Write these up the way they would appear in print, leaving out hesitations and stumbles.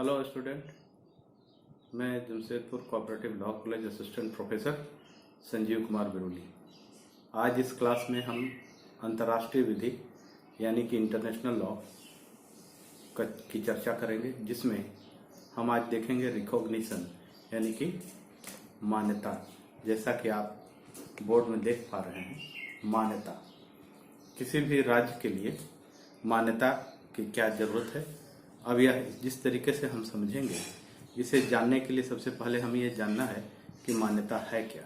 Hello student, मैं Jamshedpur cooperative law college assistant professor Sanjeev Kumar Biroli. आज इस क्लास में हम अंतर्राष्ट्रीय विधि यानी कि इंटरनेशनल लॉ की चर्चा करेंगे, जिसमें हम आज देखेंगे रिकॉग्निशन यानी कि मान्यता। जैसा कि आप बोर्ड में देख पा रहे हैं, मान्यता किसी भी राज्य के लिए मान्यता की क्या ज़रूरत है। अब यह जिस तरीके से हम समझेंगे, इसे जानने के लिए सबसे पहले हमें यह जानना है कि मान्यता है क्या,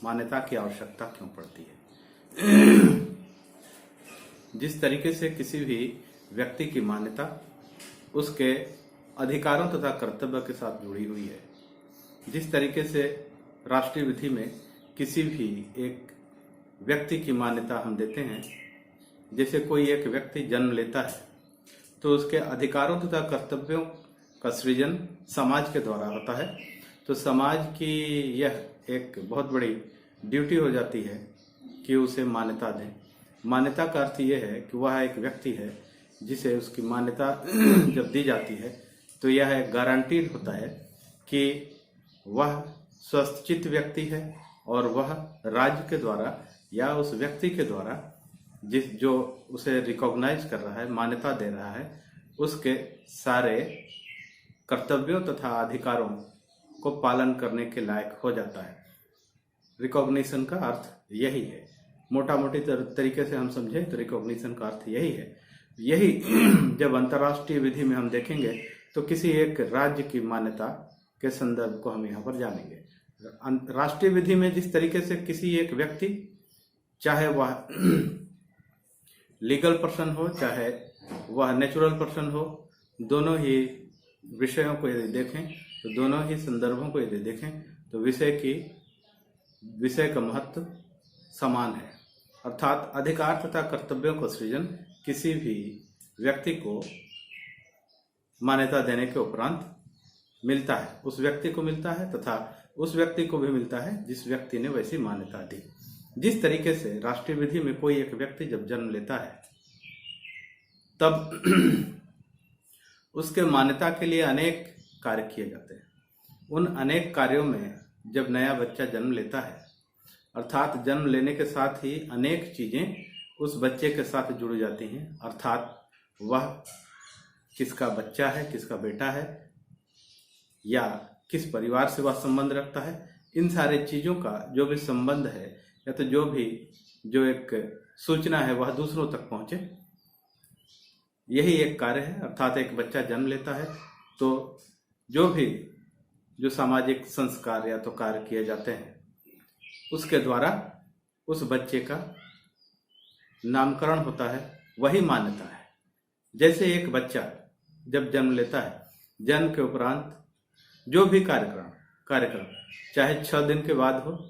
मान्यता की आवश्यकता क्यों पड़ती है। जिस तरीके से किसी भी व्यक्ति की मान्यता उसके अधिकारों तथा कर्तव्य के साथ जुड़ी हुई है, जिस तरीके से राष्ट्रीय विधि में किसी भी एक व्यक्ति की मान्यता हम देते हैं, जैसे कोई एक व्यक्ति जन्म लेता है तो उसके अधिकारों तथा कर्तव्यों का सृजन समाज के द्वारा होता है। तो समाज की यह एक बहुत बड़ी ड्यूटी हो जाती है कि उसे मान्यता दें। मान्यता का अर्थ यह है कि वह एक व्यक्ति है जिसे उसकी मान्यता जब दी जाती है तो यह एक गारंटीड होता है कि वह स्वस्थचित्त व्यक्ति है और वह राज्य के द्वारा या उस व्यक्ति के द्वारा जो उसे रिकॉग्नाइज कर रहा है, मान्यता दे रहा है, उसके सारे कर्तव्यों तथा अधिकारों को पालन करने के लायक हो जाता है। रिकॉग्निशन का अर्थ यही है। मोटा मोटी तरीके से हम समझें तो रिकॉग्निशन का अर्थ यही है। यही जब अंतर्राष्ट्रीय विधि में हम देखेंगे तो किसी एक राज्य की मान्यता के संदर्भ को हम यहाँ पर जानेंगे। राष्ट्रीय विधि में जिस तरीके से किसी एक व्यक्ति, चाहे वह लीगल पर्सन हो चाहे वह नेचुरल पर्सन हो, दोनों ही विषयों को यदि देखें तो दोनों ही संदर्भों को यदि देखें तो विषय का महत्व समान है। अर्थात अधिकार तथा कर्तव्यों का सृजन किसी भी व्यक्ति को मान्यता देने के उपरांत मिलता है, उस व्यक्ति को मिलता है तथा उस व्यक्ति को भी मिलता है जिस व्यक्ति ने वैसी मान्यता दी। जिस तरीके से राष्ट्रीय विधि में कोई एक व्यक्ति जब जन्म लेता है तब उसके मान्यता के लिए अनेक कार्य किए जाते हैं। उन अनेक कार्यों में जब नया बच्चा जन्म लेता है, अर्थात जन्म लेने के साथ ही अनेक चीजें उस बच्चे के साथ जुड़ जाती हैं। अर्थात वह किसका बच्चा है, किसका बेटा है या किस परिवार से वह संबंध रखता है, इन सारे चीजों का जो भी संबंध है या तो जो एक सूचना है वह दूसरों तक पहुंचे, यही एक कार्य है। अर्थात एक बच्चा जन्म लेता है तो जो सामाजिक संस्कार या तो कार्य किए जाते हैं, उसके द्वारा उस बच्चे का नामकरण होता है, वही मान्यता है। जैसे एक बच्चा जब जन्म लेता है, जन्म के उपरांत जो भी कार्यक्रम चाहे 6 दिन के बाद हो,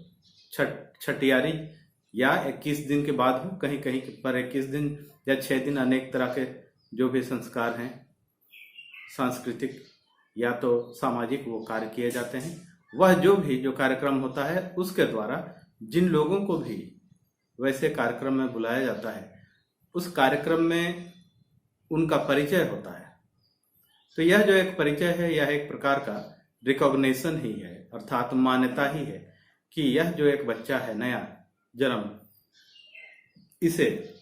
छठियारी, या 21 दिन के बाद हो, कहीं कहीं पर 21 दिन या 6 दिन, अनेक तरह के जो भी संस्कार हैं सांस्कृतिक या तो सामाजिक, वो कार्य किए जाते हैं। वह जो कार्यक्रम होता है, उसके द्वारा जिन लोगों को भी वैसे कार्यक्रम में बुलाया जाता है, उस कार्यक्रम में उनका परिचय होता है। तो यह जो एक परिचय है, यह एक प्रकार का रिकॉग्निशन ही है, अर्थात मान्यता ही है कि यह जो एक बच्चा है नया जन्म, इसे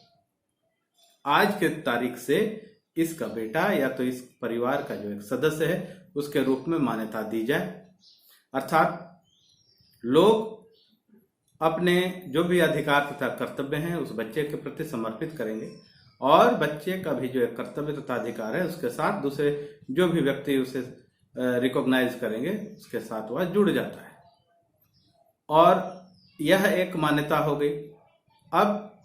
आज के तारीख से इसका बेटा या तो इस परिवार का जो एक सदस्य है उसके रूप में मान्यता दी जाए। अर्थात लोग अपने जो भी अधिकार तथा कर्तव्य हैं उस बच्चे के प्रति समर्पित करेंगे और बच्चे का भी जो एक कर्तव्य तथा अधिकार है उसके साथ दूसरे जो भी व्यक्ति उसे रिकॉग्नाइज करेंगे उसके साथ वह जुड़ जाता है और यह एक मान्यता हो गई। अब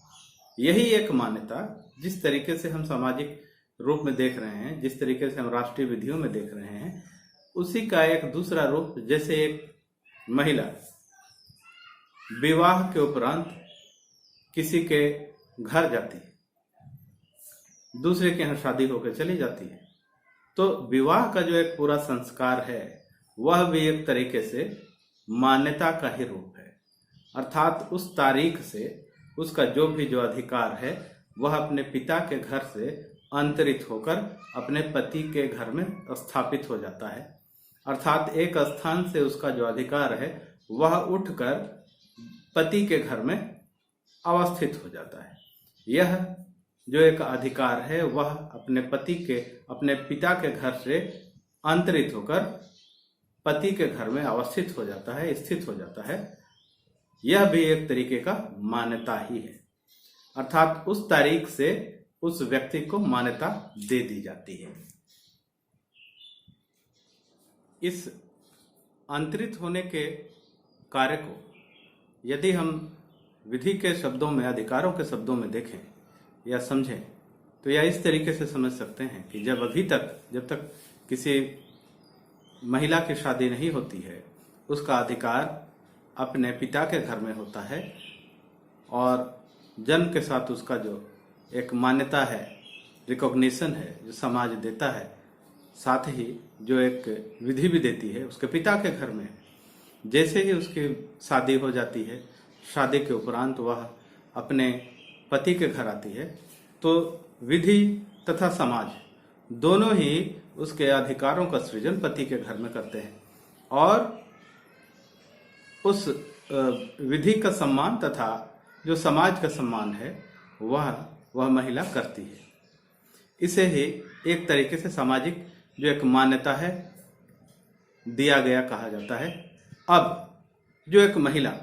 यही एक मान्यता जिस तरीके से हम सामाजिक रूप में देख रहे हैं, जिस तरीके से हम राष्ट्रीय विधियों में देख रहे हैं, उसी का एक दूसरा रूप, जैसे एक महिला विवाह के उपरांत किसी के घर जाती है, दूसरे के यहाँ शादी होकर चली जाती है, तो विवाह का जो एक पूरा संस्कार है वह भी एक तरीके से मान्यता का ही रूप है। अर्थात उस तारीख से उसका जो अधिकार है वह अपने पिता के घर से अंतरित होकर अपने पति के घर में स्थापित हो जाता है, अर्थात एक स्थान से उसका जो अधिकार है वह उठकर पति के घर में अवस्थित हो जाता है। यह जो एक अधिकार है वह अपने पिता के घर से अंतरित होकर पति के घर में अवस्थित हो जाता है, स्थित हो जाता है। यह भी एक तरीके का मान्यता ही है, अर्थात उस तारीख से उस व्यक्ति को मान्यता दे दी जाती है। इस अंतरित होने के कार्य को यदि हम विधि के शब्दों में, अधिकारों के शब्दों में देखें या समझें तो यह इस तरीके से समझ सकते हैं कि जब तक किसी महिला की शादी नहीं होती है उसका अधिकार अपने पिता के घर में होता है, और जन्म के साथ उसका जो एक मान्यता है, रिकॉग्निशन है जो समाज देता है, साथ ही जो एक विधि भी देती है उसके पिता के घर में। जैसे ही उसकी शादी हो जाती है, शादी के उपरांत वह अपने पति के घर आती है, तो विधि तथा समाज दोनों ही उसके अधिकारों का सृजन पति के घर में करते हैं, और उस विधि का सम्मान तथा जो समाज का सम्मान है वह महिला करती है। इसे ही एक तरीके से सामाजिक जो एक मान्यता है दिया गया कहा जाता है। अब जो एक महिला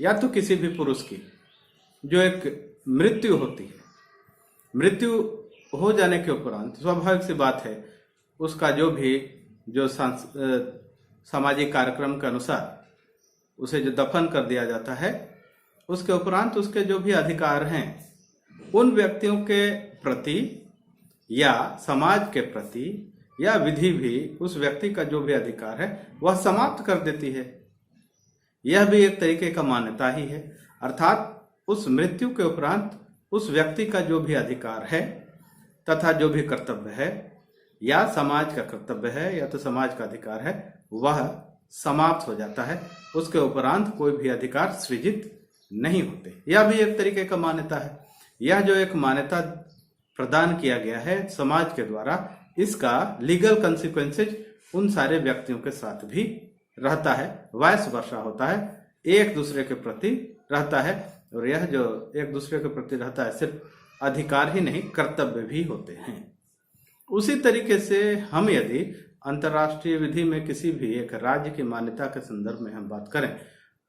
या तो किसी भी पुरुष की जो एक मृत्यु होती है, मृत्यु हो जाने के उपरांत स्वाभाविक सी बात है उसका जो सामाजिक कार्यक्रम के अनुसार उसे जो दफन कर दिया जाता है, उसके उपरांत उसके जो भी अधिकार हैं उन व्यक्तियों के प्रति या समाज के प्रति या विधि भी उस व्यक्ति का जो भी अधिकार है वह समाप्त कर देती है। यह भी एक तरीके का मान्यता ही है, अर्थात उस मृत्यु के उपरांत उस व्यक्ति का जो भी अधिकार है तथा जो भी कर्तव्य है या समाज का कर्तव्य है या तो समाज का अधिकार है वह समाप्त हो जाता है। उसके उपरांत कोई भी अधिकार सृजित नहीं होते। यह भी एक तरीके का मान्यता है। यह जो एक मान्यता प्रदान किया गया है समाज के द्वारा, इसका लीगल कंसिक्वेंसेज उन सारे व्यक्तियों के साथ भी रहता है, वाइस वर्सा होता है, एक दूसरे के प्रति रहता है। और यह जो एक दूसरे के प्रति रहता है सिर्फ अधिकार ही नहीं, कर्तव्य भी होते हैं। उसी तरीके से हम यदि अंतर्राष्ट्रीय विधि में किसी भी एक राज्य की मान्यता के संदर्भ में हम बात करें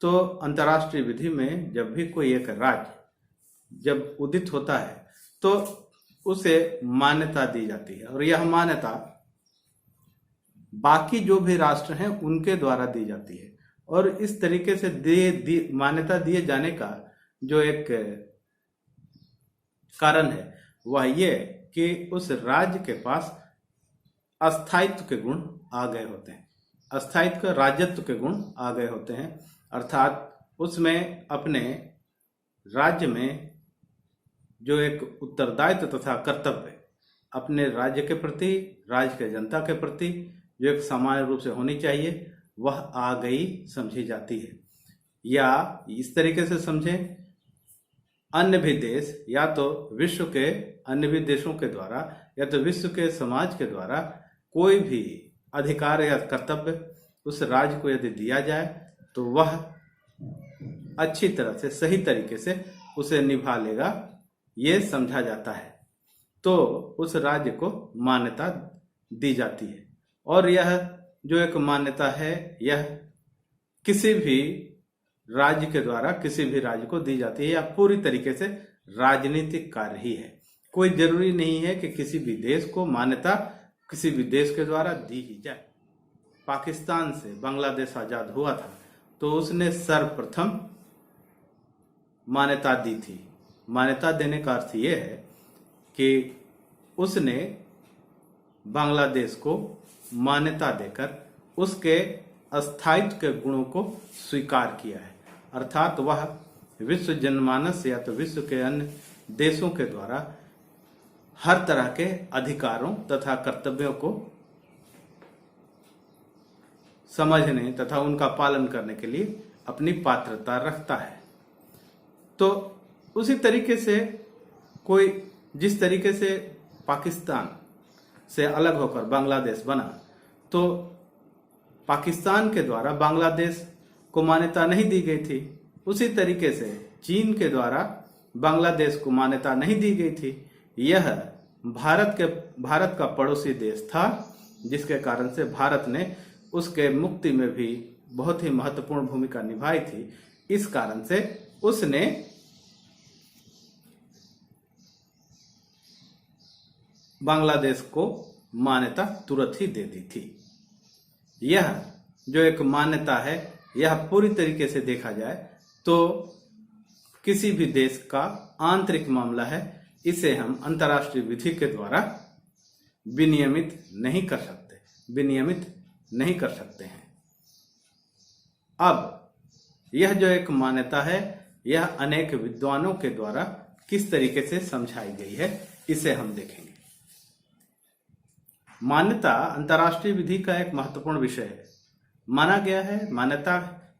तो अंतर्राष्ट्रीय विधि में जब भी कोई एक राज्य जब उदित होता है तो उसे मान्यता दी जाती है, और यह मान्यता बाकी जो भी राष्ट्र हैं उनके द्वारा दी जाती है। और इस तरीके से मान्यता दिए जाने का जो एक कारण है वह ये कि उस राज्य के पास अस्थायित्व के गुण आ गए होते हैं, अस्थायित्व राज्यत्व के गुण आ गए होते हैं, अर्थात उसमें अपने राज्य में जो एक उत्तरदायित्व तथा कर्तव्य अपने राज्य के प्रति, राज्य के जनता के प्रति जो एक सामान्य रूप से होनी चाहिए वह आ गई समझी जाती है। या इस तरीके से समझें, अन्य भी देश या तो विश्व के अन्य भी देशों के द्वारा या तो विश्व के समाज के द्वारा कोई भी अधिकार या कर्तव्य उस राज्य को यदि दिया जाए तो वह अच्छी तरह से, सही तरीके से उसे निभा लेगा, ये समझा जाता है, तो उस राज्य को मान्यता दी जाती है। और यह जो एक मान्यता है यह किसी भी राज्य के द्वारा किसी भी राज्य को दी जाती है, या पूरी तरीके से राजनीतिक कार्य ही है। कोई जरूरी नहीं है कि किसी भी देश को मान्यता किसी भी देश के द्वारा दी ही जाए। पाकिस्तान से बांग्लादेश आजाद हुआ था तो उसने सर्वप्रथम मान्यता दी थी। मान्यता देने का अर्थ यह है कि उसने बांग्लादेश को मान्यता देकर उसके अस्थायित्व के गुणों को स्वीकार किया है, अर्थात वह विश्व जनमानस या तो विश्व के अन्य देशों के द्वारा हर तरह के अधिकारों तथा कर्तव्यों को समझने तथा उनका पालन करने के लिए अपनी पात्रता रखता है। तो उसी तरीके से कोई जिस तरीके से पाकिस्तान से अलग होकर बांग्लादेश बना, तो पाकिस्तान के द्वारा बांग्लादेश को मान्यता नहीं दी गई थी। उसी तरीके से चीन के द्वारा बांग्लादेश को मान्यता नहीं दी गई थी। यह भारत का पड़ोसी देश था, जिसके कारण से भारत ने उसके मुक्ति में भी बहुत ही महत्वपूर्ण भूमिका निभाई थी। इस कारण से उसने बांग्लादेश को मान्यता तुरंत ही दे दी थी। यह जो एक मान्यता है, यह पूरी तरीके से देखा जाए तो किसी भी देश का आंतरिक मामला है। इसे हम अंतर्राष्ट्रीय विधि के द्वारा विनियमित नहीं कर सकते हैं। अब यह जो एक मान्यता है, यह अनेक विद्वानों के द्वारा किस तरीके से समझाई गई है, इसे हम देखेंगे। मान्यता अंतर्राष्ट्रीय विधि का एक महत्वपूर्ण विषय है। माना गया है, मान्यता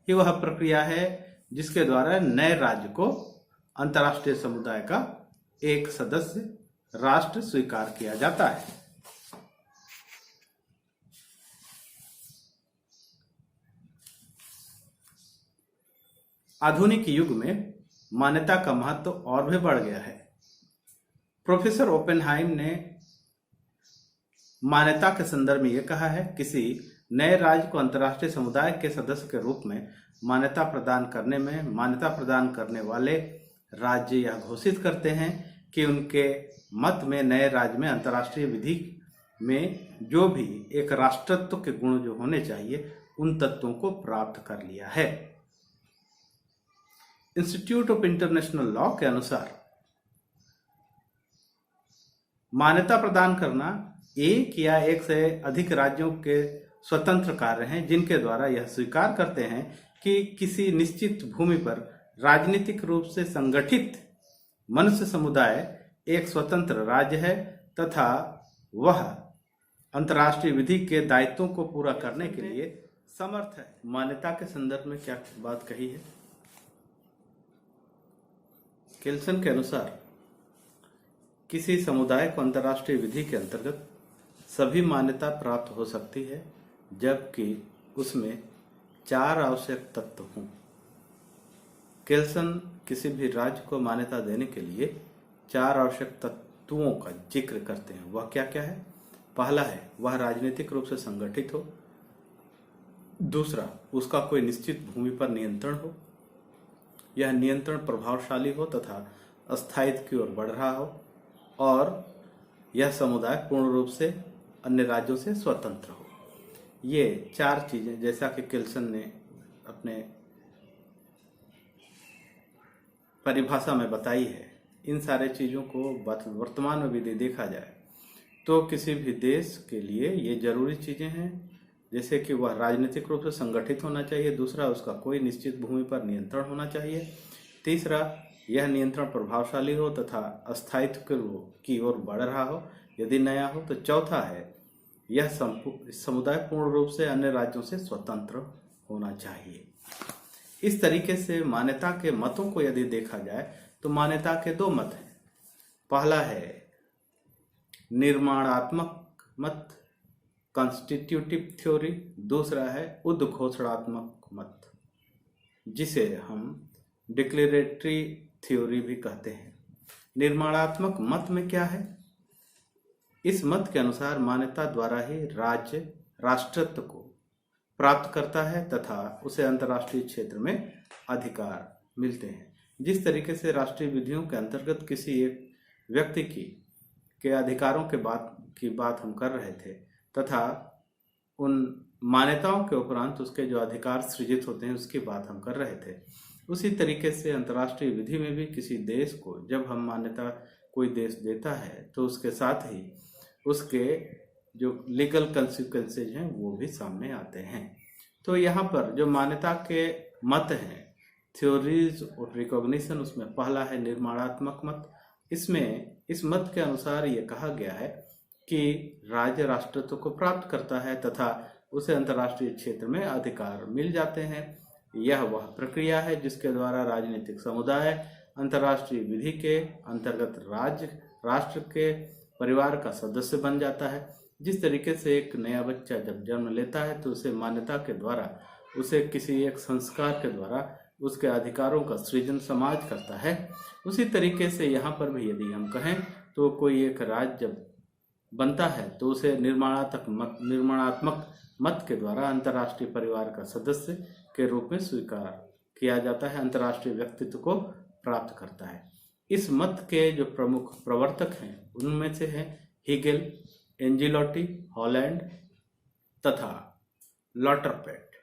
ही वह प्रक्रिया है जिसके द्वारा नए राज्य को अंतर्राष्ट्रीय समुदाय का एक सदस्य राष्ट्र स्वीकार किया जाता है। आधुनिक युग में मान्यता का महत्व और भी बढ़ गया है। प्रोफेसर ओपेनहाइम ने मान्यता के संदर्भ में यह कहा है, किसी नए राज्य को अंतर्राष्ट्रीय समुदाय के सदस्य के रूप में मान्यता प्रदान करने वाले राज्य यह घोषित करते हैं कि उनके मत में नए राज्य में अंतर्राष्ट्रीय विधि में जो भी एक राष्ट्रत्व के गुण जो होने चाहिए, उन तत्वों को प्राप्त कर लिया है। इंस्टीट्यूट ऑफ इंटरनेशनल लॉ के अनुसार मान्यता प्रदान करना एक या एक से अधिक राज्यों के स्वतंत्र कार्य हैं, जिनके द्वारा यह स्वीकार करते हैं कि किसी निश्चित भूमि पर राजनीतिक रूप से संगठित मनुष्य समुदाय एक स्वतंत्र राज्य है तथा वह अंतर्राष्ट्रीय विधि के दायित्वों को पूरा करने के लिए समर्थ है। मान्यता के संदर्भ में क्या बात कही है? केल्सन के अनुसार किसी समुदाय को अंतर्राष्ट्रीय विधि के अंतर्गत सभी मान्यता प्राप्त हो सकती है, जबकि उसमें 4 आवश्यक तत्व हों। केल्सन किसी भी राज्य को मान्यता देने के लिए 4 आवश्यक तत्वों का जिक्र करते हैं। वह क्या क्या है? पहला है, वह राजनीतिक रूप से संगठित हो। दूसरा, उसका कोई निश्चित भूमि पर नियंत्रण हो। यह नियंत्रण प्रभावशाली हो तथा स्थायित्व की ओर बढ़ रहा हो, और यह समुदाय पूर्ण रूप से अन्य राज्यों से स्वतंत्र हो। ये 4 चीजें, जैसा कि केल्सन ने अपने परिभाषा में बताई है, इन सारे चीजों को वर्तमान में भी देखा जाए तो किसी भी देश के लिए ये जरूरी चीजें हैं, जैसे कि वह राजनीतिक रूप से संगठित होना चाहिए। दूसरा, उसका कोई निश्चित भूमि पर नियंत्रण होना चाहिए। तीसरा, यह नियंत्रण प्रभावशाली हो तथा अस्थायित्व की ओर बढ़ रहा हो यदि नया हो। तो चौथा है, यह समुदाय पूर्ण रूप से अन्य राज्यों से स्वतंत्र होना चाहिए। इस तरीके से मान्यता के मतों को यदि देखा जाए तो मान्यता के 2 मत हैं। पहला है निर्माणात्मक मत, कॉन्स्टिट्यूटिव थ्योरी। दूसरा है उद्घोषणात्मक मत, जिसे हम डिक्लेरेटरी थ्योरी भी कहते हैं। निर्माणात्मक मत में क्या है? इस मत के अनुसार मान्यता द्वारा ही राज्य राष्ट्रत्व को प्राप्त करता है तथा उसे अंतर्राष्ट्रीय क्षेत्र में अधिकार मिलते हैं। जिस तरीके से राष्ट्रीय विधियों के अंतर्गत किसी एक व्यक्ति के अधिकारों की बात हम कर रहे थे तथा उन मान्यताओं के उपरांत उसके जो अधिकार सृजित होते हैं उसकी बात हम कर रहे थे, उसी तरीके से अंतर्राष्ट्रीय विधि में भी किसी देश को जब हम मान्यता कोई देश देता है तो उसके साथ ही उसके जो लीगल कंसिक्वेंसेज हैं वो भी सामने आते हैं। तो यहाँ पर जो मान्यता के मत हैं, थ्योरीज और रिकॉग्निशन, उसमें पहला है निर्माणात्मक मत। इस मत के अनुसार ये कहा गया है कि राज्य राष्ट्रत्व को प्राप्त करता है तथा उसे अंतर्राष्ट्रीय क्षेत्र में अधिकार मिल जाते हैं। यह वह प्रक्रिया है जिसके द्वारा राजनीतिक समुदाय अंतर्राष्ट्रीय विधि के अंतर्गत राष्ट्र के परिवार का सदस्य बन जाता है। जिस तरीके से एक नया बच्चा जब जन्म लेता है तो उसे मान्यता के द्वारा, उसे किसी एक संस्कार के द्वारा उसके अधिकारों का सृजन समाज करता है, उसी तरीके से यहाँ पर भी यदि हम कहें तो कोई एक राज्य जब बनता है तो उसे निर्माणात्मक मत के द्वारा अंतर्राष्ट्रीय परिवार का सदस्य के रूप में स्वीकार किया जाता है, अंतर्राष्ट्रीय व्यक्तित्व को प्राप्त करता है। इस मत के जो प्रमुख प्रवर्तक हैं उनमें से हैं हीगेल, एंजिलोटी, हॉलैंड तथा लॉटरपेट।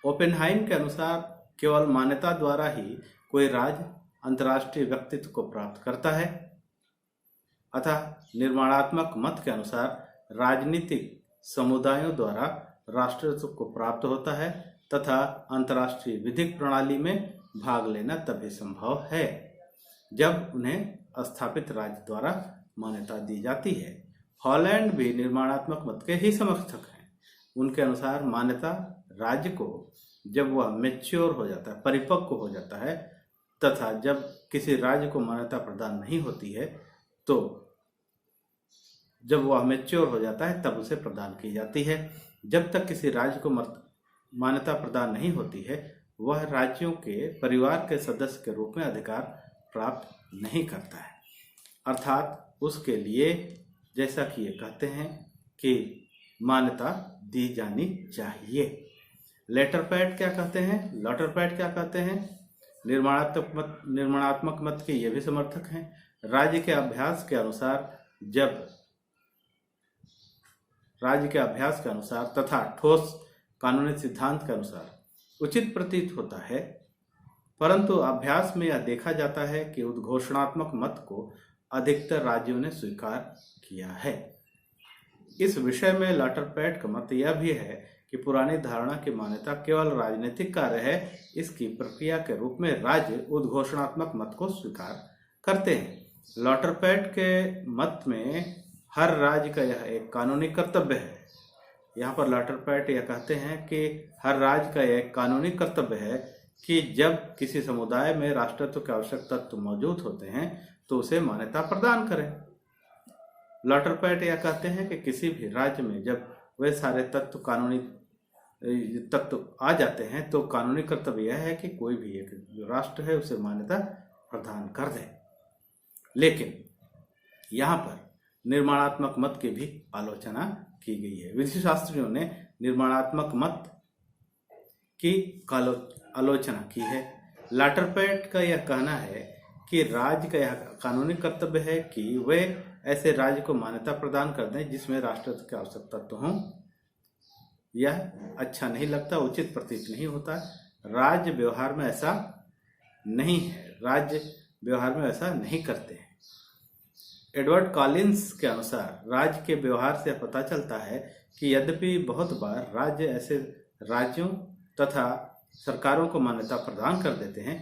ओपेनहाइम के अनुसार केवल मान्यता द्वारा ही कोई राज्य अंतर्राष्ट्रीय व्यक्तित्व को प्राप्त करता है, अतः निर्माणात्मक मत के अनुसार राजनीतिक समुदायों द्वारा राष्ट्रत्व को प्राप्त होता है तथा अंतर्राष्ट्रीय विधिक प्रणाली में भाग लेना तभी संभव है जब उन्हें स्थापित राज्य द्वारा मान्यता दी जाती है। हॉलैंड भी निर्माणात्मक मत के ही समर्थक हैं। उनके अनुसार मान्यता राज्य को जब वह मैच्योर हो जाता है, परिपक्व हो जाता है, तथा जब किसी राज्य को मान्यता प्रदान नहीं होती है तो जब वह मैच्योर हो जाता है तब उसे प्रदान की जाती है। जब तक किसी राज्य को मान्यता प्रदान नहीं होती है वह राज्यों के परिवार के सदस्य के रूप में अधिकार प्राप्त नहीं करता है, अर्थात उसके लिए जैसा कि ये कहते हैं कि मान्यता दी जानी चाहिए। लॉटरपेट क्या कहते हैं? लॉटरपेट क्या कहते हैं? निर्माणात्मक मत के ये भी समर्थक हैं। राज्य के अभ्यास के अनुसार तथा ठोस कानूनी सिद्धांत के अनुसार उचित प्रतीत होता है, परंतु अभ्यास में यह देखा जाता है कि उद्घोषणात्मक मत को अधिकतर राज्यों ने स्वीकार किया है। इस विषय में लॉटरपेट का मत यह भी है कि पुरानी धारणा की मान्यता केवल राजनीतिक कार्य है, इसकी प्रक्रिया के रूप में राज्य उद्घोषणात्मक मत को स्वीकार करते हैं। लॉटरपेट के मत में हर राज्य का यह एक कानूनी कर्तव्य है। यहाँ पर लॉटरपेट यह कहते हैं कि हर राज्य का एक कानूनी कर्तव्य है कि जब किसी समुदाय में राष्ट्रत्व के आवश्यक तत्व मौजूद होते हैं तो उसे मान्यता प्रदान करें। लॉटरपेट यह कहते हैं कि किसी भी राज्य में जब वे सारे कानूनी तत्व आ जाते हैं तो कानूनी कर्तव्य यह है कि कोई भी एक जो राष्ट्र है उसे मान्यता प्रदान कर दे। लेकिन यहाँ पर निर्माणात्मक मत की भी आलोचना की गई है। विधि शास्त्रियों ने निर्माणात्मक मत की आलोचना की है। लॉटरपेट का यह कहना है कि राज्य का यह कानूनी कर्तव्य है कि वे ऐसे राज्य को मान्यता प्रदान कर दें जिसमें राष्ट्रत्व के आवश्यक तत्व हों। यह अच्छा नहीं लगता, उचित प्रतीत नहीं होता। राज्य व्यवहार में ऐसा नहीं है, राज्य व्यवहार में ऐसा नहीं करते हैं। एडवर्ड कॉलिंस के अनुसार राज्य के व्यवहार से पता चलता है कि यद्यपि बहुत बार राज्य ऐसे राज्यों तथा सरकारों को मान्यता प्रदान कर देते हैं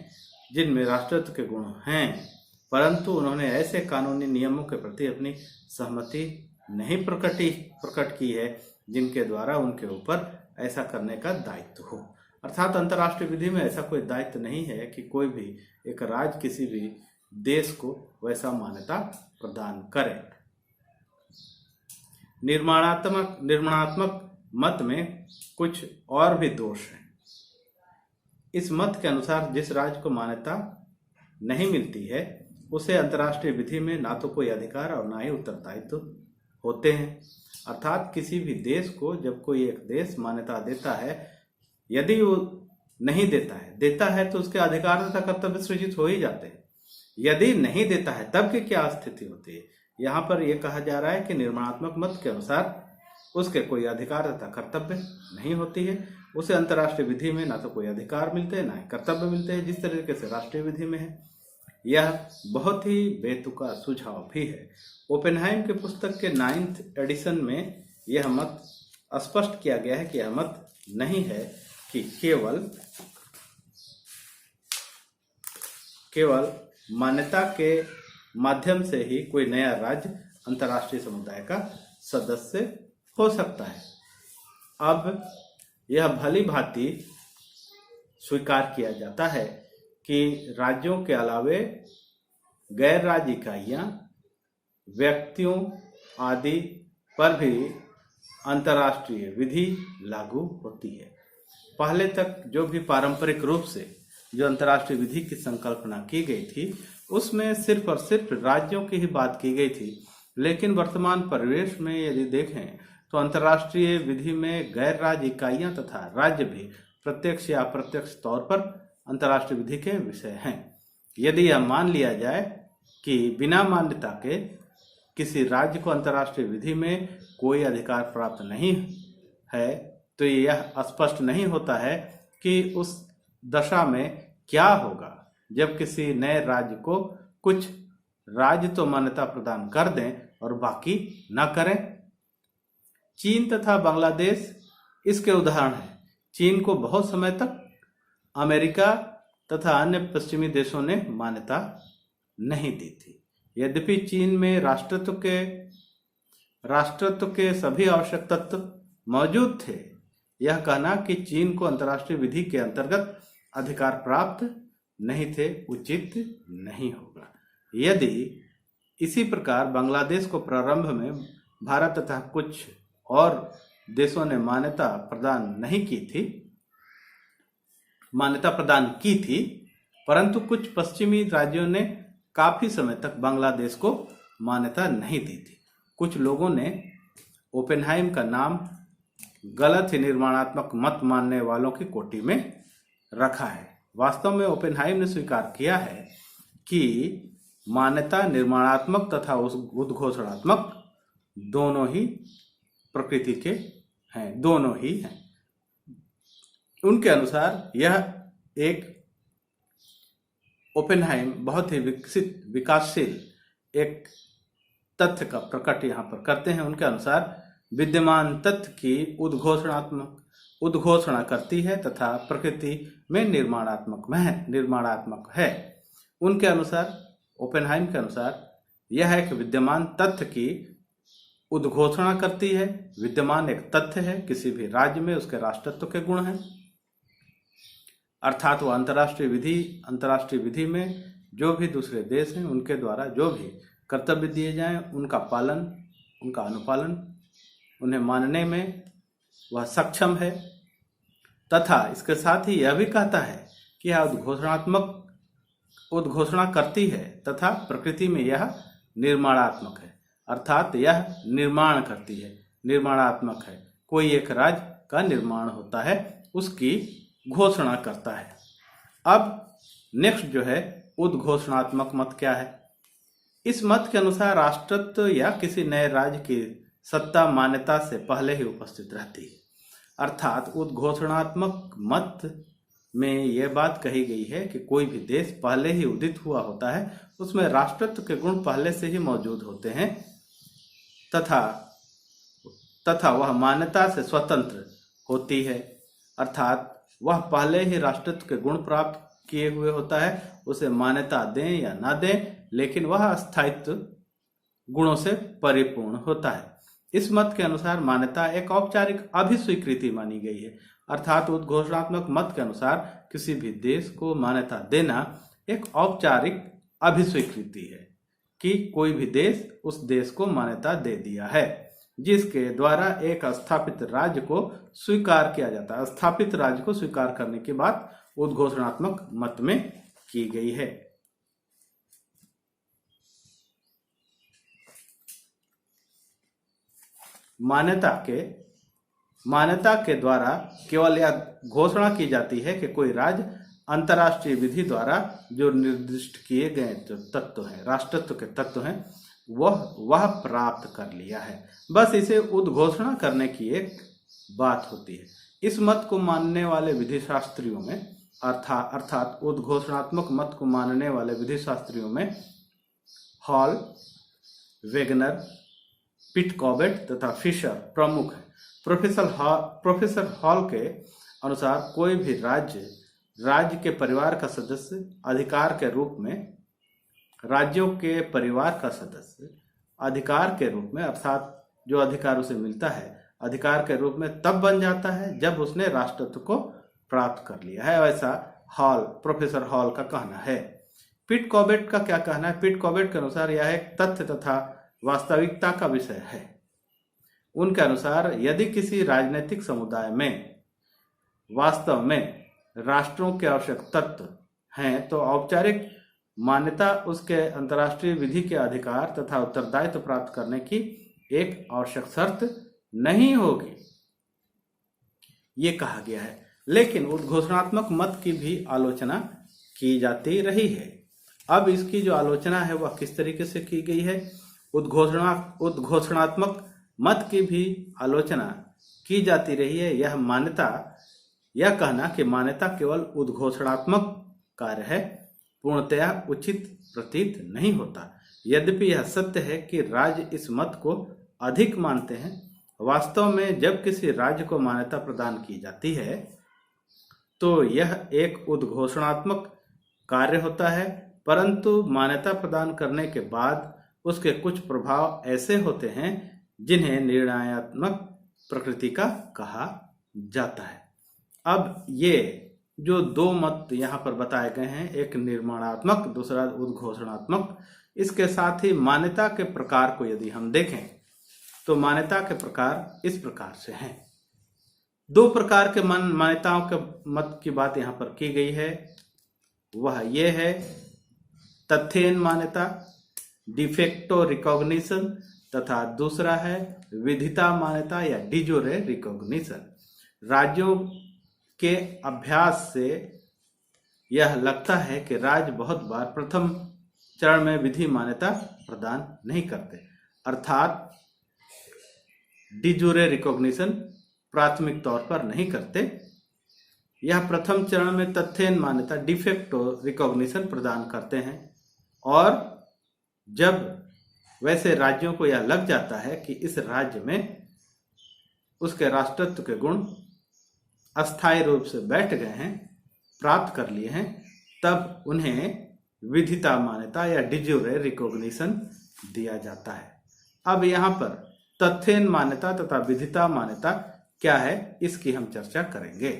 जिनमें राष्ट्रत्व के गुण हैं, परंतु उन्होंने ऐसे कानूनी नियमों के प्रति अपनी सहमति नहीं प्रकट की है जिनके द्वारा उनके ऊपर ऐसा करने का दायित्व हो। अर्थात अंतर्राष्ट्रीय विधि में ऐसा कोई दायित्व नहीं है कि कोई भी एक राज्य किसी भी देश को वैसा मान्यता प्रदान करे। निर्माणात्मक मत में कुछ और भी दोष हैं। इस मत के अनुसार जिस राज्य को मान्यता नहीं मिलती है उसे अंतर्राष्ट्रीय विधि में ना तो कोई अधिकार और ना ही उत्तरदायित्व होते हैं। अर्थात किसी भी देश को जब कोई एक देश मान्यता देता है, यदि वो नहीं देता है तो उसके अधिकार तथा कर्तव्य सृजित हो ही जाते हैं। यदि नहीं देता है तब की क्या स्थिति होती है? यहाँ पर यह कहा जा रहा है कि निर्माणात्मक मत के अनुसार उसके कोई अधिकार तथा कर्तव्य नहीं होती है। उसे अंतर्राष्ट्रीय विधि में ना तो कोई अधिकार मिलते हैं ना ही कर्तव्य मिलते हैं जिस तरीके से राष्ट्रीय विधि में है। यह बहुत ही बेतुका सुझाव भी है। ओपेनहाइम के पुस्तक के 9th एडिशन में यह मत स्पष्ट किया गया है कि यह मत नहीं है कि केवल मान्यता के माध्यम से ही कोई नया राज्य अंतर्राष्ट्रीय समुदाय का सदस्य हो सकता है। अब यह भली भांति स्वीकार किया जाता है कि राज्यों के अलावे गैर राज्य इकाइयाँ, व्यक्तियों आदि पर भी अंतर्राष्ट्रीय विधि लागू होती है। पहले तक जो भी पारंपरिक रूप से जो अंतर्राष्ट्रीय विधि की संकल्पना की गई थी, उसमें सिर्फ और सिर्फ राज्यों की ही बात की गई थी। लेकिन वर्तमान परिवेश में यदि देखें तो अंतर्राष्ट्रीय विधि में गैर राज्य इकाइयां तथा राज्य भी प्रत्यक्ष या अप्रत्यक्ष तौर पर अंतर्राष्ट्रीय विधि के विषय हैं। यदि यह मान लिया जाए कि बिना मान्यता के किसी राज्य को अंतर्राष्ट्रीय विधि में कोई अधिकार प्राप्त नहीं है, तो यह स्पष्ट नहीं होता है कि उस दशा में क्या होगा जब किसी नए राज्य को कुछ राज्य तो मान्यता प्रदान कर दें और बाकी न करें। चीन तथा बांग्लादेश इसके उदाहरण हैं। चीन को बहुत समय तक अमेरिका तथा अन्य पश्चिमी देशों ने मान्यता नहीं दी थी। यद्यपि चीन में राष्ट्रत्व के सभी आवश्यक तत्व मौजूद थे, यह कहना कि चीन को अंतर्राष्ट्रीय विधि के अंतर्गत अधिकार प्राप्त नहीं थे उचित नहीं होगा। यदि इसी प्रकार बांग्लादेश को प्रारंभ में भारत तथा कुछ और देशों ने मान्यता प्रदान की थी, परंतु कुछ पश्चिमी राज्यों ने काफी समय तक बांग्लादेश को मान्यता नहीं दी थी। कुछ लोगों ने ओपेनहाइम का नाम गलत ही निर्माणात्मक मत मानने वालों की कोटि में रखा है। वास्तव में ओपेनहाइम ने स्वीकार किया है कि मान्यता निर्माणात्मक तथा उद्घोषणात्मक दोनों ही प्रकृति के हैं, दोनों ही हैं। उनके अनुसार यह एक ओपेनहाइम बहुत ही विकासशील एक तथ्य का प्रकट यहाँ पर करते हैं। उनके अनुसार विद्यमान तथ्य की उद्घोषणा करती है तथा प्रकृति में निर्माणात्मक है। उनके अनुसार, ओपेनहाइम के अनुसार, यह एक विद्यमान तथ्य की उद्घोषणा करती है। विद्यमान एक तथ्य है, किसी भी राज्य में उसके राष्ट्रत्व के गुण हैं, अर्थात वह अंतर्राष्ट्रीय विधि में जो भी दूसरे देश हैं उनके द्वारा जो भी कर्तव्य दिए जाएं उनका पालन, उनका अनुपालन, उन्हें मानने में वह सक्षम है। तथा इसके साथ ही यह भी कहता है कि यह उद्घोषणा करती है तथा प्रकृति में यह निर्माणात्मक है, अर्थात यह निर्माण करती है, निर्माणात्मक है। कोई एक राज्य का निर्माण होता है, उसकी घोषणा करता है। अब नेक्स्ट जो है उद्घोषणात्मक मत क्या है? इस मत के अनुसार राष्ट्रत्व या किसी नए राज्य की सत्ता मान्यता से पहले ही उपस्थित रहती है। अर्थात उद्घोषणात्मक मत में यह बात कही गई है कि कोई भी देश पहले ही उदित हुआ होता है, उसमें राष्ट्रत्व के गुण पहले से ही मौजूद होते हैं तथा वह मान्यता से स्वतंत्र होती है। अर्थात वह पहले ही राष्ट्रत्व के गुण प्राप्त किए हुए होता है, उसे मान्यता दें या ना दें, लेकिन वह स्थायित्व गुणों से परिपूर्ण होता है। इस मत के अनुसार मान्यता एक औपचारिक अभिस्वीकृति मानी गई है। अर्थात उद्घोषणात्मक मत के अनुसार किसी भी देश को मान्यता देना एक औपचारिक अभिस्वीकृति है कि कोई भी देश उस देश को मान्यता दे दिया है, जिसके द्वारा एक स्थापित राज्य को स्वीकार किया जाता है। स्थापित राज्य को स्वीकार करने की बात उद्घोषणात्मक मत में की गई है। मान्यता के द्वारा केवल यह घोषणा की जाती है कि कोई राज्य अंतर्राष्ट्रीय विधि द्वारा जो निर्दिष्ट किए गए जो तत्व हैं, राष्ट्रत्व के तत्व हैं, वह प्राप्त कर लिया है। बस इसे उद्घोषणा करने की एक बात होती है। इस मत को मानने वाले विधिशास्त्रियों में अर्थात उद्घोषणात्मक मत को मानने वाले विधिशास्त्रियों में हॉल, वेगनर, पिट कॉबेट तथा फिशर प्रमुख है। प्रोफेसर हॉल के अनुसार कोई भी राज्य के परिवार का सदस्य अधिकार के रूप में, राज्यों के परिवार का सदस्य अधिकार के रूप में, अर्थात जो अधिकार उसे मिलता है अधिकार के रूप में तब बन जाता है जब उसने राष्ट्रत्व को प्राप्त कर लिया है। ऐसा हॉल, प्रोफेसर हॉल का कहना है। पिट कॉबेट का क्या कहना है? पिट कॉबेट के अनुसार यह एक तथ्य तथा वास्तविकता का विषय है। उनके अनुसार यदि किसी राजनीतिक समुदाय में वास्तव में राष्ट्रों के आवश्यक तत्व हैं तो औपचारिक मान्यता उसके अंतर्राष्ट्रीय विधि के अधिकार तथा उत्तरदायित्व प्राप्त करने की एक आवश्यक शर्त नहीं होगी, ये कहा गया है। लेकिन उद्घोषणात्मक मत की भी आलोचना की जाती रही है। अब इसकी जो आलोचना है वह किस तरीके से की गई है? उद्घोषणात्मक मत की भी आलोचना की जाती रही है। यह कहना कि मान्यता केवल उद्घोषणात्मक कार्य है पूर्णतया उचित प्रतीत नहीं होता। यद्यपि यह सत्य है कि राज्य इस मत को अधिक मानते हैं। वास्तव में जब किसी राज्य को मान्यता प्रदान की जाती है तो यह एक उद्घोषणात्मक कार्य होता है, परंतु मान्यता प्रदान करने के बाद उसके कुछ प्रभाव ऐसे होते हैं जिन्हें निर्णयात्मक प्रकृति का कहा जाता है। अब ये जो दो मत यहाँ पर बताए गए हैं, एक निर्माणात्मक, दूसरा उद्घोषणात्मक, इसके साथ ही मान्यता के प्रकार को यदि हम देखें तो मान्यता के प्रकार इस प्रकार से हैं। दो प्रकार के मान्यताओं के मत की बात यहाँ पर की गई है। वह ये है तथ्यहीन मान्यता, डिफेक्टो रिकॉग्निशन, तथा दूसरा है विधिता मान्यता या डिजोरे रिकॉग्निशन। राज्यों के अभ्यास से यह लगता है कि राज्य बहुत बार प्रथम चरण में विधि मान्यता प्रदान नहीं करते, अर्थात डिजोरे रिकॉग्निशन प्राथमिक तौर पर नहीं करते। यह प्रथम चरण में तथ्यहीन मान्यता डिफेक्टो रिकॉग्निशन प्रदान करते हैं, और जब वैसे राज्यों को यह लग जाता है कि इस राज्य में उसके राष्ट्रत्व के गुण अस्थायी रूप से बैठ गए हैं, प्राप्त कर लिए हैं, तब उन्हें विधिता मान्यता या डिजोरे रिकॉग्निशन दिया जाता है। अब यहाँ पर तथ्यहीन मान्यता तथा विधिता मान्यता क्या है, इसकी हम चर्चा करेंगे।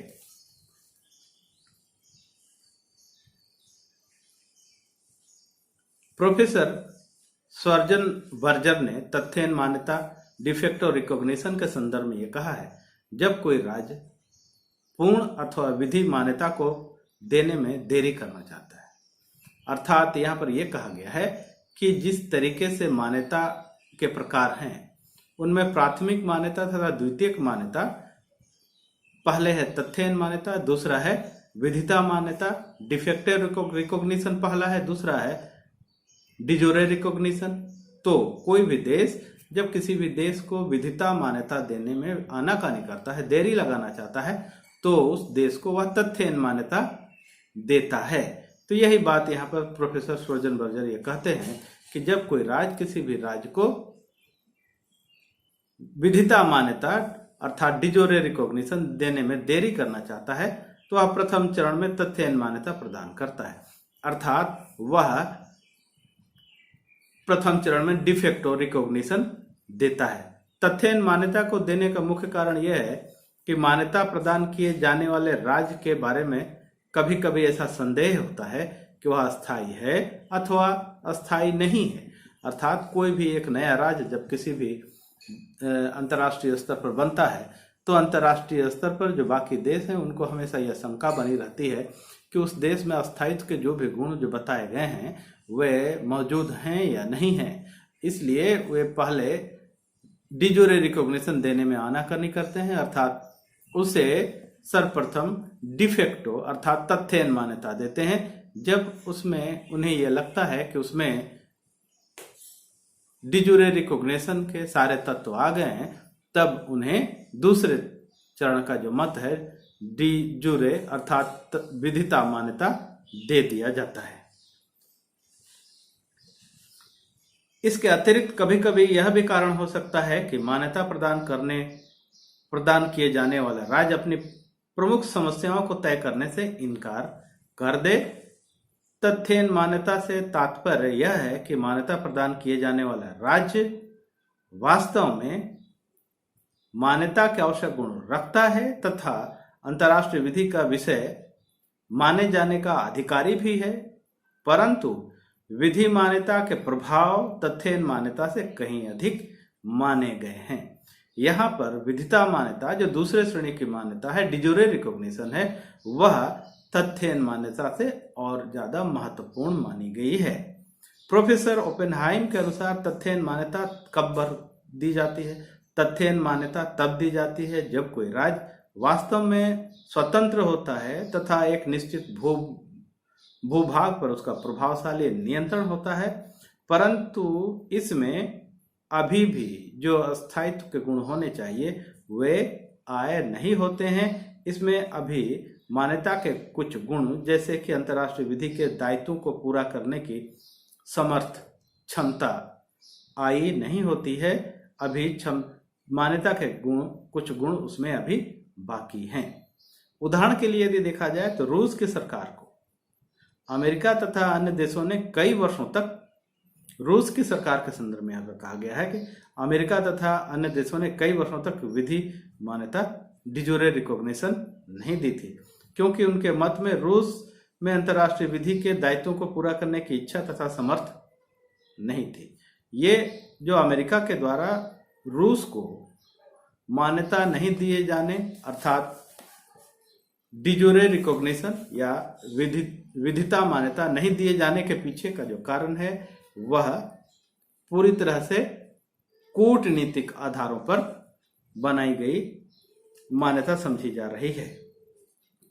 प्रोफेसर स्वर्जन बर्जर ने तथ्यहीन मान्यता डिफेक्टो रिकॉग्निशन के संदर्भ में यह कहा है, जब कोई राज्य पूर्ण अथवा विधि मान्यता को देने में देरी करना चाहता है, अर्थात यहाँ पर यह कहा गया है कि जिस तरीके से मान्यता के प्रकार हैं उनमें प्राथमिक मान्यता तथा द्वितीयक मान्यता, पहले है तथ्यहीन मान्यता, दूसरा है विधिता मान्यता। डिफेक्टिव रिकॉग्निशन पहला है, दूसरा है डिजोरे रिकॉग्निशन। तो कोई भी देश जब किसी भी देश को विधिता मान्यता देने में आनाकानी करता है, देरी लगाना चाहता है, तो उस देश को वह तथ्यहीन मान्यता देता है। तो यही बात यहाँ पर प्रोफेसर स्वर्जन बर्जर ये कहते हैं कि जब कोई राज्य किसी भी राज्य को विधिता मान्यता अर्थात डिजोरे रिकॉग्निशन देने में देरी करना चाहता है तो वह प्रथम चरण में तथ्यहीन मान्यता प्रदान करता है, अर्थात वह प्रथम चरण में डिफेक्टो रिकॉग्निशन देता है। तथ्यहीन मान्यता को देने का मुख्य कारण यह है कि मान्यता प्रदान किए जाने वाले राज्य के बारे में कभी कभी ऐसा संदेह होता है कि वह अस्थायी है अथवा अस्थायी नहीं है, अर्थात कोई भी एक नया राज्य जब किसी भी अंतर्राष्ट्रीय स्तर पर बनता है तो अंतर्राष्ट्रीय स्तर पर जो बाकी देश हैं उनको हमेशा यह शंका बनी रहती है कि उस देश में अस्थायित्व के जो भी गुण जो बताए गए हैं वे मौजूद हैं या नहीं हैं, इसलिए वे पहले डिजोरे रिकॉग्निशन देने में आनाकानी करते हैं, अर्थात उसे सर्वप्रथम डिफेक्टो अर्थात तथ्यहीन मान्यता देते हैं। जब उसमें उन्हें यह लगता है कि उसमें डिजोरे रिकॉग्निशन के सारे तत्व आ गए हैं, तब उन्हें दूसरे चरण का जो मत है डिजोरे अर्थात विधिता मान्यता दे दिया जाता है। इसके अतिरिक्त कभी कभी यह भी कारण हो सकता है कि मान्यता प्रदान किए जाने वाला राज्य अपनी प्रमुख समस्याओं को तय करने से इनकार कर दे। तथ्यहीन मान्यता से तात्पर्य यह है कि मान्यता प्रदान किए जाने वाला राज्य वास्तव में मान्यता के आवश्यक गुण रखता है तथा अंतर्राष्ट्रीय विधि का विषय माने जाने का अधिकारी भी है, परंतु विधि मान्यता के प्रभाव तथ्य मान्यता से कहीं अधिक माने गए हैं। यहाँ पर विधिता मान्यता जो दूसरे श्रेणी की मान्यता है, डिजोरे रिकॉग्निशन है, वह तथ्य मान्यता से और ज्यादा महत्वपूर्ण मानी गई है। प्रोफेसर ओपेनहाइम के अनुसार तथ्य मान्यता कब दी जाती है? तथ्य मान्यता तब दी जाती है जब कोई राज्य वास्तव में स्वतंत्र होता है तथा एक निश्चित भूभाग पर उसका प्रभावशाली नियंत्रण होता है, परंतु इसमें अभी भी जो स्थायित्व के गुण होने चाहिए वे आए नहीं होते हैं। इसमें अभी मान्यता के कुछ गुण जैसे कि अंतर्राष्ट्रीय विधि के दायित्वों को पूरा करने की समर्थ क्षमता आई नहीं होती है। अभी मान्यता के कुछ गुण उसमें अभी बाकी हैं। उदाहरण के लिए यदि देखा जाए तो रूस की सरकार को अमेरिका तथा अन्य देशों ने कई वर्षों तक, रूस की सरकार के संदर्भ में यहाँ पर कहा गया है कि अमेरिका तथा अन्य देशों ने कई वर्षों तक विधि मान्यता डिजोरे रिकॉग्निशन नहीं दी थी, क्योंकि उनके मत में रूस में अंतर्राष्ट्रीय विधि के दायित्वों को पूरा करने की इच्छा तथा समर्थ नहीं थी। ये जो अमेरिका के द्वारा रूस को मान्यता नहीं दिए जाने अर्थात डिजोरे रिकॉग्निशन या विधिता मान्यता नहीं दिए जाने के पीछे का जो कारण है वह पूरी तरह से कूटनीतिक आधारों पर बनाई गई मान्यता समझी जा रही है,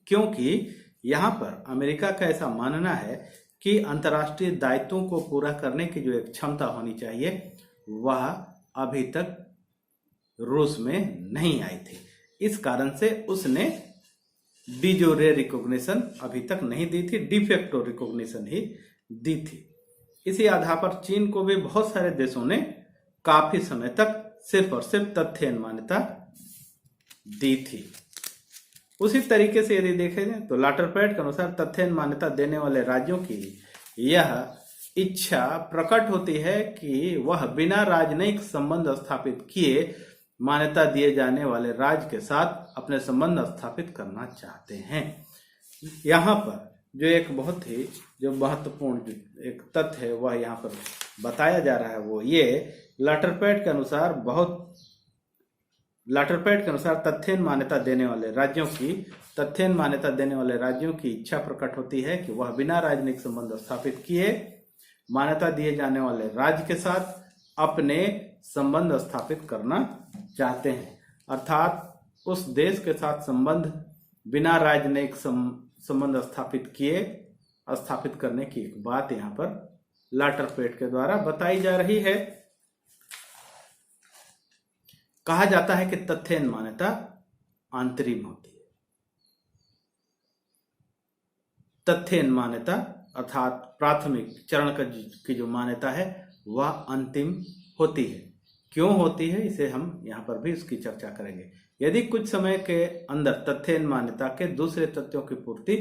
क्योंकि यहाँ पर अमेरिका का ऐसा मानना है कि अंतर्राष्ट्रीय दायित्वों को पूरा करने की जो एक क्षमता होनी चाहिए वह अभी तक रूस में नहीं आई थी। इस कारण से उसने डिजोरे रिकॉग्निशन अभी तक नहीं दी थी, डिफेक्टो रिकॉग्निशन ही दी थी। इसी आधार पर चीन को भी बहुत सारे देशों ने काफी समय तक सिर्फ और सिर्फ तथ्य मान्यता दी थी। उसी तरीके से यदि देखे जाए तो लाटरपैट के अनुसार तथ्य मान्यता देने वाले राज्यों की यह इच्छा प्रकट होती है कि वह बिना राजनयिक संबंध स्थापित किए मान्यता दिए जाने वाले राज्य के साथ अपने संबंध स्थापित करना चाहते हैं। यहाँ पर जो एक बहुत ही जो महत्वपूर्ण एक तथ्य है वह यहाँ पर बताया जा रहा है वो ये लाटरपैट के अनुसार तथ्य मान्यता देने वाले राज्यों की इच्छा प्रकट होती है कि वह बिना राजनीतिक संबंध स्थापित किए मान्यता दिए जाने वाले राज्य के साथ अपने संबंध स्थापित करना चाहते हैं, अर्थात उस देश के साथ संबंध बिना राजनयिक संबंध स्थापित करने की एक बात यहाँ पर लाटरपैट के द्वारा बताई जा रही है। कहा जाता है कि तथ्य मान्यता अंतरिम होती है। तथ्य मान्यता अर्थात प्राथमिक चरण की जो मान्यता है वह अंतिम होती है। क्यों होती है इसे हम यहाँ पर भी उसकी चर्चा करेंगे। यदि कुछ समय के अंदर तथ्य मान्यता के दूसरे तथ्यों की पूर्ति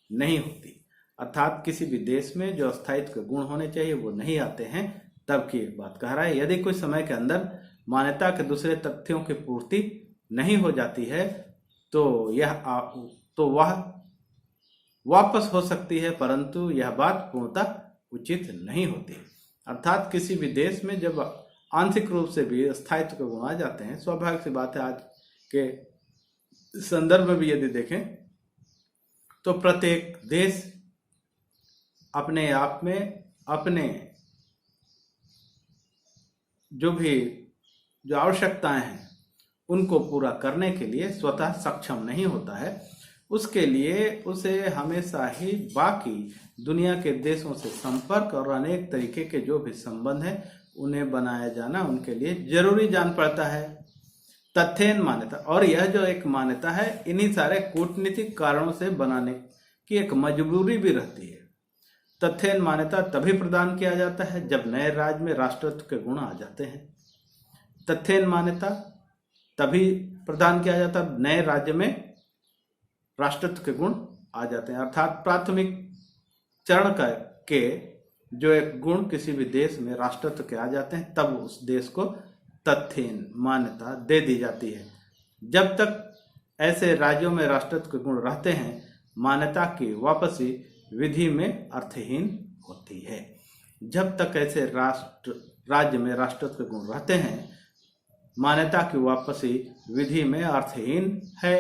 नहीं होती, अर्थात किसी भी देश में जो स्थायित्व के गुण होने चाहिए वो नहीं आते हैं, तब की एक बात कह रहा है। यदि कुछ समय के अंदर मान्यता के दूसरे तथ्यों की पूर्ति नहीं हो जाती है तो वह वापस हो सकती है, परंतु यह बात पूर्णतः उचित नहीं होती। अर्थात किसी भी देश में जब आंशिक रूप से भी स्थायित्व के गुण आ जाते हैं, स्वाभाविक सी बात है आज के संदर्भ में भी यदि देखें तो प्रत्येक देश अपने आप में अपने जो आवश्यकताएं हैं उनको पूरा करने के लिए स्वतः सक्षम नहीं होता है। उसके लिए उसे हमेशा ही बाकी दुनिया के देशों से संपर्क और अनेक तरीके के जो भी संबंध हैं उन्हें बनाया जाना उनके लिए जरूरी जान पड़ता है। तथ्य मान्यता, और यह जो एक मान्यता है इन्हीं सारे कूटनीतिक कारणों से बनाने की एक मजबूरी भी रहती है। तथ्य मान्यता तभी प्रदान किया जाता है जब नए राज्य में राष्ट्रत्व के गुण आ जाते हैं। तथ्य मान्यता तभी प्रदान किया जाता है नए राज्य में राष्ट्रत्व के गुण आ जाते हैं, अर्थात प्राथमिक चरण के जो एक गुण किसी भी देश में राष्ट्रत्व के आ जाते हैं तब उस देश को तथ्य मान्यता दे दी जाती है। जब तक ऐसे राज्यों में राष्ट्रत्व के गुण रहते हैं मान्यता की वापसी विधि में अर्थहीन होती है। जब तक ऐसे राज्य में राष्ट्रत्व के गुण रहते हैं, मान्यता की वापसी विधि में अर्थहीन है।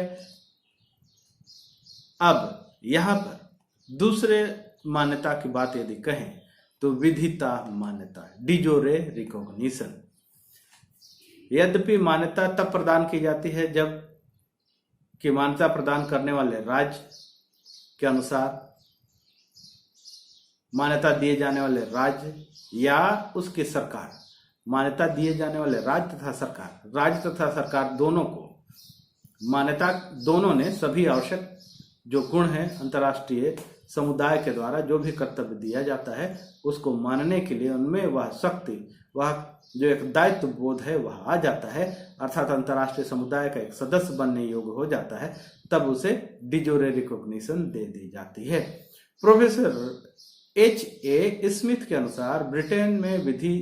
अब यहाँ पर दूसरे मान्यता की बात यदि कहें तो विधिता मान्यता, डिजोरे रिकॉग्निशन। यद्यपि मान्यता तब प्रदान की जाती है जब कि मान्यता प्रदान करने वाले राज्य के अनुसार मान्यता दिए जाने वाले राज्य या उसकी सरकार, मान्यता दिए जाने वाले राज्य तथा सरकार दोनों को मान्यता, दोनों ने सभी आवश्यक जो गुण हैं अंतर्राष्ट्रीय समुदाय के द्वारा जो भी कर्तव्य दिया जाता है उसको मानने के लिए उनमें वह शक्ति, वह जो एक दायित्व बोध है वह आ जाता है, अर्थात अंतर्राष्ट्रीय समुदाय का एक सदस्य बनने योग्य हो जाता है, तब उसे डिजोरे रिकॉग्निशन दे दी जाती है। Professor H.A. स्मिथ के अनुसार ब्रिटेन में विधि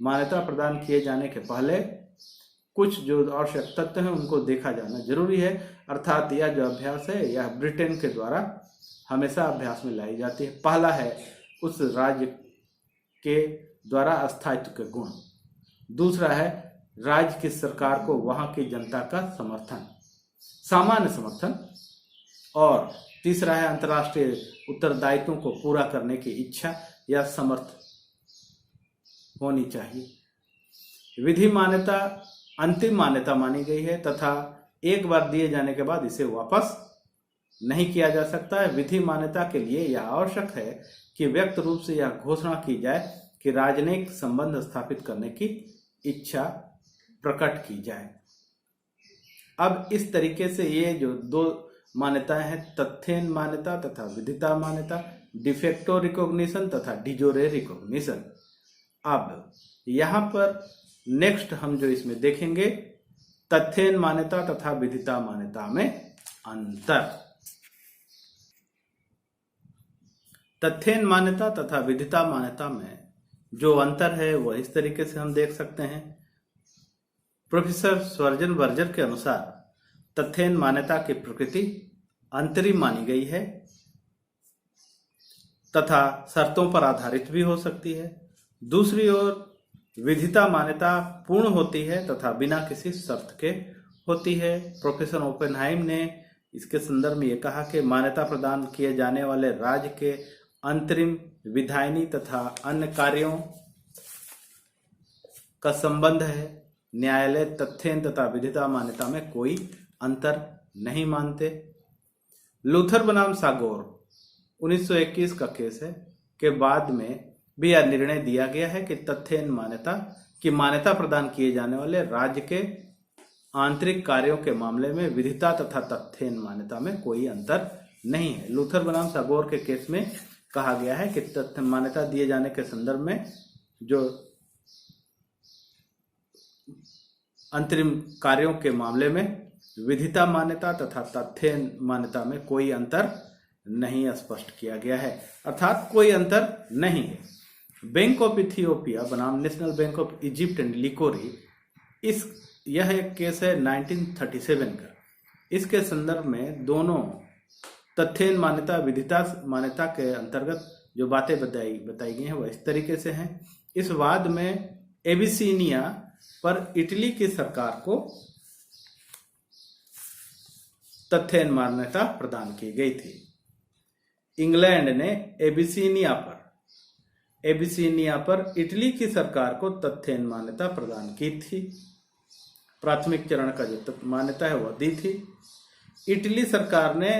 मान्यता प्रदान किए जाने के पहले कुछ जो आवश्यक तत्व हैं उनको देखा जाना जरूरी है, अर्थात यह जो अभ्यास है यह ब्रिटेन के द्वारा हमेशा अभ्यास में लाई जाती है। पहला है उस राज्य के द्वारा अस्थायित्व के गुण, दूसरा है राज्य की सरकार को वहां की जनता का समर्थन, सामान्य समर्थन, और तीसरा है अंतर्राष्ट्रीय उत्तरदायित्वों को पूरा करने की इच्छा या समर्थ होनी चाहिए। विधि मान्यता अंतिम मान्यता मानी गई है तथा एक बार दिए जाने के बाद इसे वापस नहीं किया जा सकता है। विधि मान्यता के लिए यह आवश्यक है कि व्यक्त रूप से यह घोषणा की जाए कि राजनयिक संबंध स्थापित करने की इच्छा प्रकट की जाए। अब इस तरीके से ये जो दो मान्यताएं हैं, तथ्यहीन मान्यता तथा विधिता मान्यता, डिफेक्टो रिकॉग्निशन तथा डिजोरे रिकॉग्निशन। अब यहाँ पर नेक्स्ट हम जो इसमें देखेंगे तथ्यहीन मान्यता तथा विधिता मान्यता में अंतर। तथ्यहीन मान्यता तथा विधिता मान्यता में जो अंतर है वह इस तरीके से हम देख सकते हैं। प्रोफेसर स्वर्जन बर्जर के अनुसार तथ्यहीन मान्यता की प्रकृति अंतरिम मानी गई है तथा शर्तों पर आधारित भी हो सकती है। दूसरी ओर विधिता मान्यता पूर्ण होती है तथा बिना किसी शर्त के होती है। प्रोफेसर ओपेनहाइम ने इसके संदर्भ में यह कहा कि मान्यता प्रदान किए जाने वाले राज्य के अंतरिम विधायनी तथा अन्य कार्यों का संबंध है। न्यायालय तथ्यहीन तथा विधिता मान्यता में कोई अंतर नहीं मानते। लूथर बनाम सागोर 1921 का केस है के बाद में भी यह निर्णय दिया गया है कि तथ्यहीन मान्यता की मान्यता प्रदान किए जाने वाले राज्य के आंतरिक कार्यों के मामले में विधिता तथा तथ्यहीन मान्यता में कोई अंतर नहीं है। लूथर बनाम सागोर के केस में कहा गया है कि तथ्य मान्यता दिए जाने के संदर्भ में जो अंतरिम कार्यों के मामले में विधिता मान्यता तथा तथ्यहीन मान्यता में कोई अंतर नहीं स्पष्ट किया गया है, अर्थात कोई अंतर नहीं है। बैंक ऑफ इथियोपिया बनाम National Bank of Egypt and लिकोरी, यह एक केस है 1937 का। इसके संदर्भ में दोनों तथ्यहीन मान्यता विधिता मान्यता के अंतर्गत जो बातें बताई गई हैं वह इस तरीके से हैं। इस वाद में एबिसिनिया पर इटली की सरकार को तथ्यहीन मान्यता प्रदान की गई थी। इंग्लैंड ने एबिसिनिया पर इटली की सरकार को तथ्यहीन मान्यता प्रदान की थी। प्राथमिक चरण का जो मान्यता है वह दी थी। इटली सरकार ने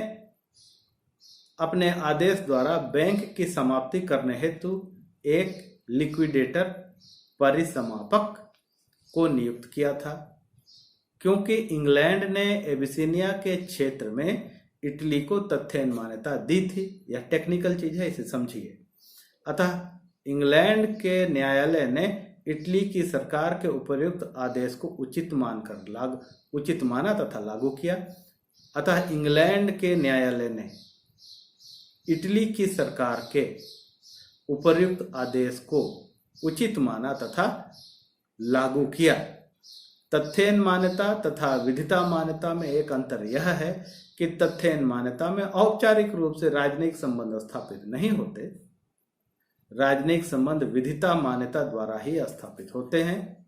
अपने आदेश द्वारा बैंक की समाप्ति करने हेतु एक लिक्विडेटर परिसमापक को नियुक्त किया था। क्योंकि इंग्लैंड ने एबिसिनिया के क्षेत्र में इटली को तथ्यहीन मान्यता दी थी, यह टेक्निकल चीज है, इसे समझिए। अतः इंग्लैंड के न्यायालय ने इटली की सरकार के उपर्युक्त आदेश को उचित माना तथा लागू किया। अतः इंग्लैंड के न्यायालय ने इटली की सरकार के उपर्युक्त आदेश को उचित माना तथा लागू किया। तथ्यहीन मान्यता तथा विधिता मान्यता में एक अंतर यह है कि तथ्यहीन मान्यता में औपचारिक रूप से राजनयिक संबंध स्थापित नहीं होते। राजनयिक संबंध विधिता मान्यता द्वारा ही स्थापित होते हैं।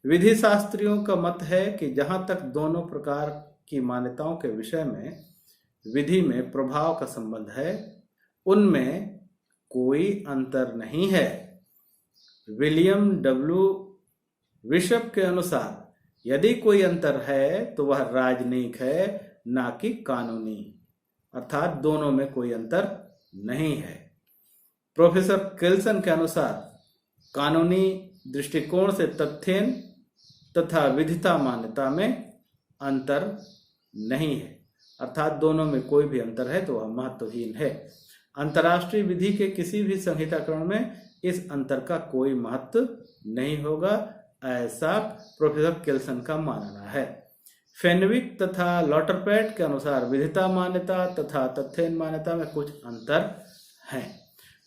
विधि शास्त्रियों का मत है कि जहां तक दोनों प्रकार की मान्यताओं के विषय में विधि में प्रभाव का संबंध है, उनमें कोई अंतर नहीं है। विलियम डब्ल्यू बिशप के अनुसार यदि कोई अंतर है तो वह राजनयिक है, ना कि कानूनी, अर्थात दोनों में कोई अंतर नहीं है। प्रोफेसर केल्सन के अनुसार कानूनी दृष्टिकोण से तथ्यहीन तथा विधिता मान्यता में अंतर नहीं है, अर्थात दोनों में कोई भी अंतर है तो वह महत्वहीन है। अंतर्राष्ट्रीय विधि के किसी भी संहिताकरण में इस अंतर का कोई महत्व नहीं होगा, ऐसा प्रोफेसर केल्सन का मानना है। फेनविक तथा लॉटरपैट के अनुसार विधिता मान्यता तथा तथ्यहीन मान्यता में कुछ अंतर हैं।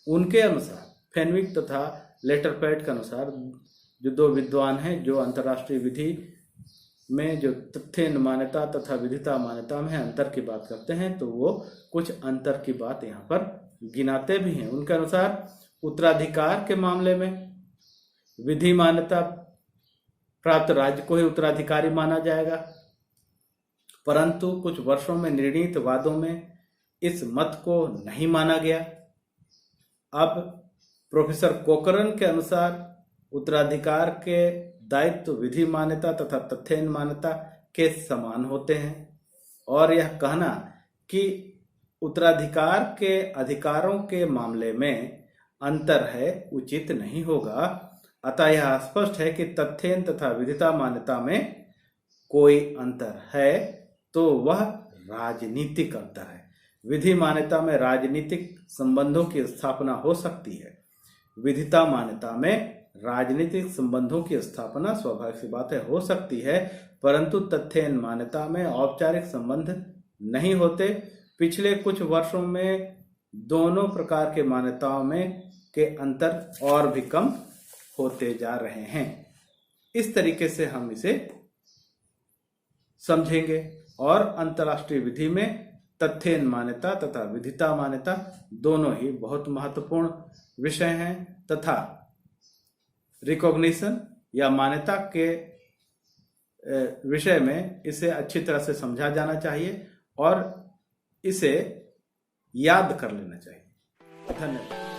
उनके अनुसार, फेनविक तथा लेटरपैट के अनुसार, जो दो विद्वान हैं जो अंतर्राष्ट्रीय विधि में जो तथ्यहीन मान्यता तथा विधिता मान्यता में अंतर की बात करते हैं, तो वो कुछ अंतर की बात यहाँ पर गिनाते भी हैं। उनके अनुसार उत्तराधिकार के मामले में विधि मान्यता प्राप्त राज्य को ही उत्तराधिकारी माना जाएगा, परंतु कुछ वर्षों में निर्णीत वादों में इस मत को नहीं माना गया। अब प्रोफेसर कोकरन के अनुसार उत्तराधिकार के दायित्व विधि मान्यता तथा तथ्यहीन मान्यता के समान होते हैं, और यह कहना कि उत्तराधिकार के अधिकारों के मामले में अंतर है उचित नहीं होगा। अतः यह स्पष्ट है कि तथ्यहीन तथा विधिता मान्यता में कोई अंतर है तो वह राजनीतिक अंतर है। विधि मान्यता में राजनीतिक संबंधों की स्थापना हो सकती है, विधिता मान्यता में राजनीतिक संबंधों की स्थापना स्वाभाविक सी बात है हो सकती है, परंतु तथ्यहीन मान्यता में औपचारिक संबंध नहीं होते। पिछले कुछ वर्षों में दोनों प्रकार के मान्यताओं में के अंतर और भी कम होते जा रहे हैं। इस तरीके से हम इसे समझेंगे, और अंतर्राष्ट्रीय विधि में तथ्यहीन मान्यता तथा विधिता मान्यता दोनों ही बहुत महत्वपूर्ण विषय हैं, तथा रिकॉग्निशन या मान्यता के विषय में इसे अच्छी तरह से समझा जाना चाहिए और इसे याद कर लेना चाहिए। धन्यवाद।